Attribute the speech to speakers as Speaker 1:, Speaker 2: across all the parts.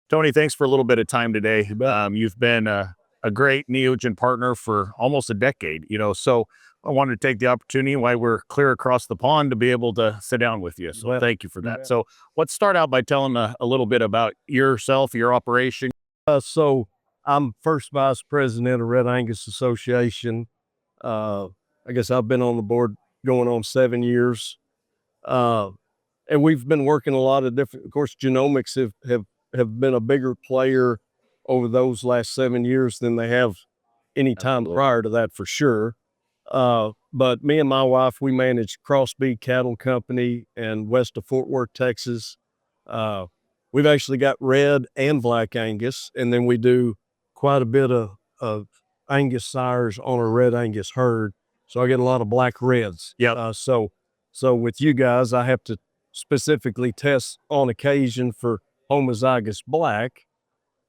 Speaker 1: Tony, thanks for a little bit of time today.
Speaker 2: You bet.
Speaker 1: You've been a great Neogen partner for almost a decade, so I wanted to take the opportunity while we're clear across the pond to be able to sit down with you. So
Speaker 2: Well,
Speaker 1: thank you for
Speaker 2: you
Speaker 1: that.
Speaker 2: bet.
Speaker 1: So let's start out by telling a little bit about yourself, your operation.
Speaker 2: So I'm first vice president of Red Angus Association. Uh, I guess I've been on the board going on 7 years. Uh, and we've been working a lot of different, of course, genomics have been a bigger player over those last 7 years than they have any time
Speaker 1: Absolutely.
Speaker 2: prior to that for sure. But me and my wife, we manage Crosby Cattle Company in west of Fort Worth, Texas. Uh, we've actually got red and black Angus, and then we do quite a bit of Angus sires on a red Angus herd. So I get a lot of black reds.
Speaker 1: Yep.
Speaker 2: So with you guys, I have to specifically test on occasion for homozygous black.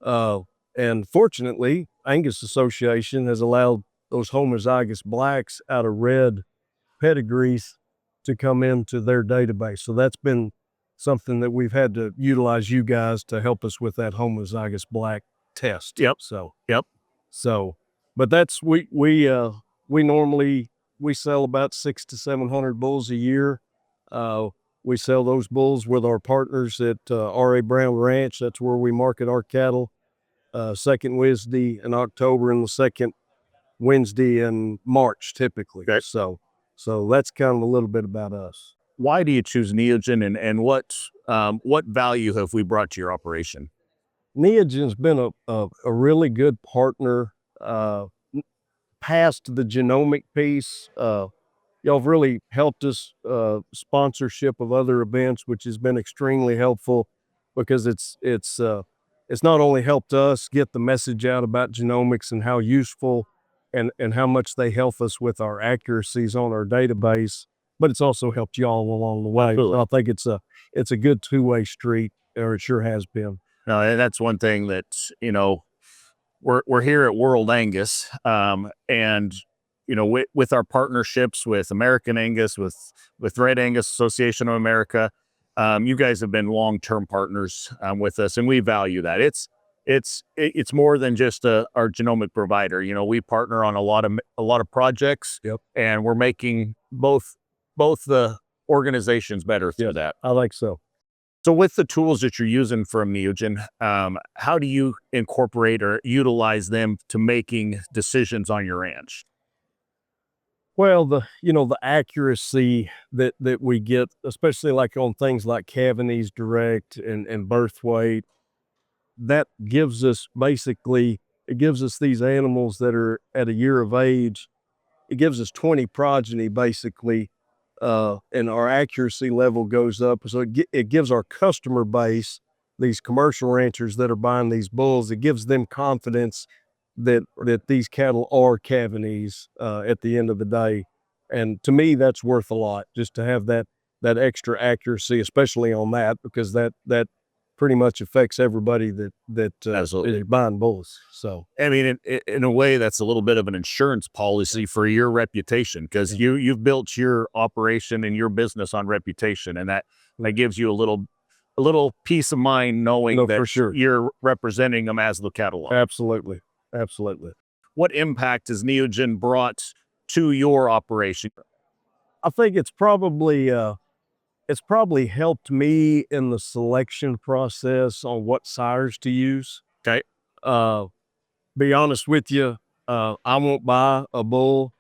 Speaker 2: And fortunately, Angus Association has allowed those homozygous blacks out of red pedigrees to come into their database. So that's been something that we've had to utilize you guys to help us with that homozygous black test.
Speaker 1: Yep.
Speaker 2: Yep. But that's we normally we sell about 600 to 700 bulls a year. We sell those bulls with our partners at R.A. Brown Ranch. That's where we market our cattle. Second Wednesday in October and the second Wednesday in March, typically.
Speaker 1: Okay.
Speaker 2: So that's kind of a little bit about us.
Speaker 1: Why do you choose Neogen, and what value have we brought to your operation?
Speaker 2: Neogen's been a really good partner past the genomic piece. Y'all have really helped us sponsorship of other events, which has been extremely helpful because it's not only helped us get the message out about genomics and how useful and how much they help us with our accuracies on our database, but it's also helped y'all along the way.
Speaker 1: Absolutely.
Speaker 2: So I think it's a good two-way street, or it sure has been.
Speaker 1: No, and that's one thing that we're here at World Angus, and with our partnerships with American Angus, with Red Angus Association of America, you guys have been long-term partners with us, and we value that. It's more than just our genomic provider. We partner on a lot of projects.
Speaker 2: Yep.
Speaker 1: And we're making both the organizations better through that.
Speaker 2: I like so.
Speaker 1: So with the tools that you're using from Neogen, how do you incorporate or utilize them to making decisions on your ranch?
Speaker 2: Well, the accuracy that we get, especially like on things like cavities direct and birth weight, that gives us it gives us these animals that are at a year of age. It gives us 20 progeny basically, and our accuracy level goes up. So it gives our customer base, these commercial ranchers that are buying these bulls, it gives them confidence that these cattle are cavities at the end of the day. And to me, that's worth a lot, just to have that extra accuracy, especially on that, because that pretty much affects everybody that
Speaker 1: Absolutely.
Speaker 2: is buying bulls. So
Speaker 1: I mean, in a way, that's a little bit of an insurance policy for your reputation, because you've built your operation and your business on reputation, and that gives you a little peace of mind knowing that
Speaker 2: for sure
Speaker 1: you're representing them as the catalog.
Speaker 2: Absolutely.
Speaker 1: What impact has Neogen brought to your operation?
Speaker 2: I think it's probably helped me in the selection process on what sires to use.
Speaker 1: Okay.
Speaker 2: Be honest with you, I won't buy a bull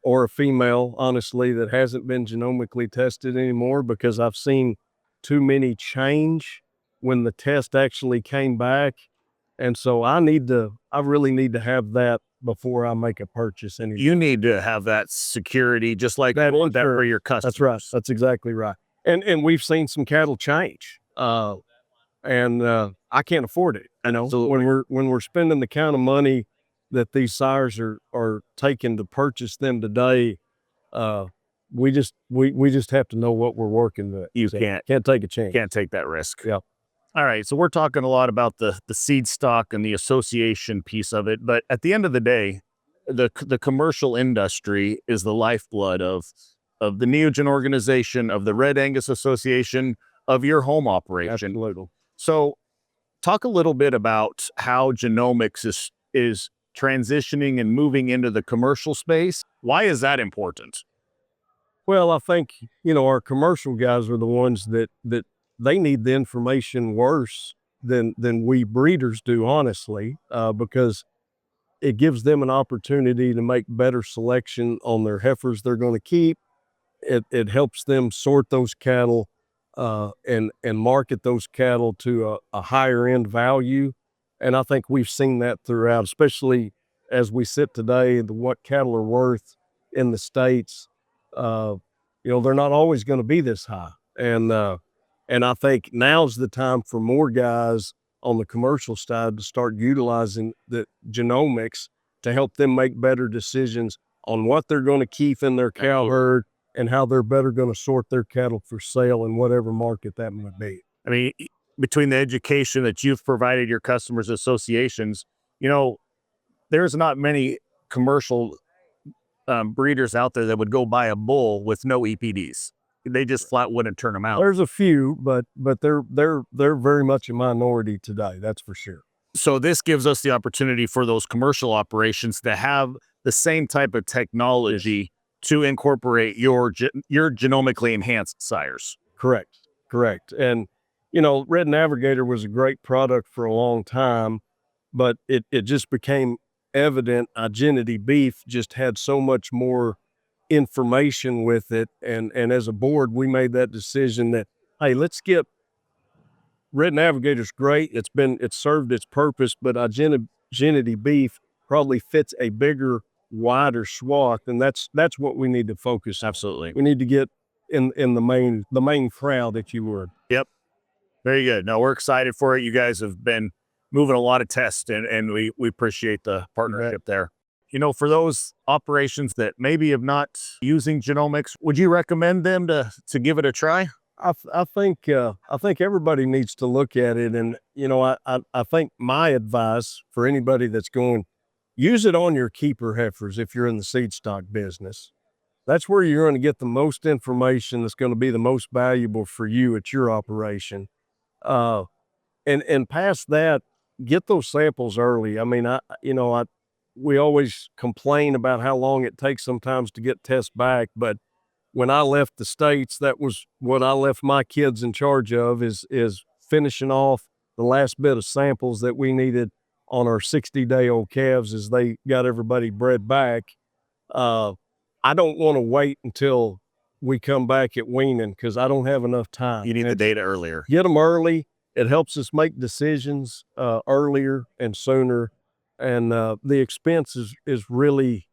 Speaker 2: or a female, honestly, that hasn't been genomically tested anymore, because I've seen too many change when the test actually came back. And so I really need to have that before I make a purchase.
Speaker 1: You need to have that security, just like that for your customers.
Speaker 2: That's right. That's exactly right. And we've seen some cattle change, and I can't afford it.
Speaker 1: So
Speaker 2: When we're spending the kind of money that these sires are taking to purchase them today, we just have to know what we're working with.
Speaker 1: You
Speaker 2: So
Speaker 1: can't
Speaker 2: take a chance.
Speaker 1: Can't take that risk.
Speaker 2: Yeah.
Speaker 1: All right. So we're talking a lot about the seed stock and the association piece of it. But at the end of the day, the commercial industry is the lifeblood of the Neogen organization, of the Red Angus Association, of your home operation.
Speaker 2: Absolutely.
Speaker 1: So Talk a little bit about how genomics is transitioning and moving into the commercial space. Why is that important?
Speaker 2: Well, I think, our commercial guys are the ones that they need the information worse than we breeders do, honestly, because it gives them an opportunity to make better selection on their heifers they're going to keep. It helps them sort those cattle, and market those cattle to a higher end value. And I think we've seen that throughout, especially as we sit today, what cattle are worth in the States. Uh, they're not always going to be this high. And I think now's the time for more guys on the commercial side to start utilizing the genomics to help them make better decisions on what they're going to keep in their cow herd and how they're better going to sort their cattle for sale in whatever market that might be.
Speaker 1: I mean, between the education that you've provided your customers associations, you know, there's not many commercial breeders out there that would go buy a bull with no EPDs. They just flat wouldn't turn them out.
Speaker 2: There's a few, but they're very much a minority today. That's for sure.
Speaker 1: So this gives us the opportunity for those commercial operations to have the same type of technology to incorporate your genomically enhanced sires.
Speaker 2: Correct. And Red Navigator was a great product for a long time, but it just became evident Identity Beef just had so much more information with it. And as a board, we made that decision that, hey, let's get Red Navigator's great. It's served its purpose, but Identity Beef probably fits a bigger, wider swath, and that's what we need to focus on.
Speaker 1: Absolutely.
Speaker 2: We need to get in the main crowd, if you would.
Speaker 1: Yep. Very good. No, we're excited for it. You guys have been moving a lot of tests, and we appreciate the partnership there. For those operations that maybe have not using genomics, would you recommend them to give it a try?
Speaker 2: I think everybody needs to look at it, and I think my advice for anybody that's going, use it on your keeper heifers if you're in the seed stock business. That's where you're going to get the most information that's going to be the most valuable for you at your operation. And past that, get those samples early. I mean, we always complain about how long it takes sometimes to get tests back, but when I left the States, that was what I left my kids in charge of, is finishing off the last bit of samples that we needed on our 60-day-old calves as they got everybody bred back. I don't want to wait until we come back at weaning because I don't have enough time.
Speaker 1: You need the data earlier.
Speaker 2: Get them early. It helps us make decisions earlier and sooner. And the expense is really,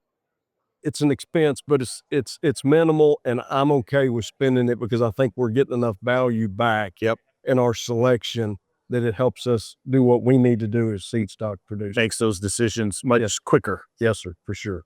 Speaker 2: it's an expense, but it's minimal, and I'm okay with spending it because I think we're getting enough value back in our selection that it helps us do what we need to do as seed stock producers.
Speaker 1: Makes those decisions much quicker.
Speaker 2: Yes, sir, for sure.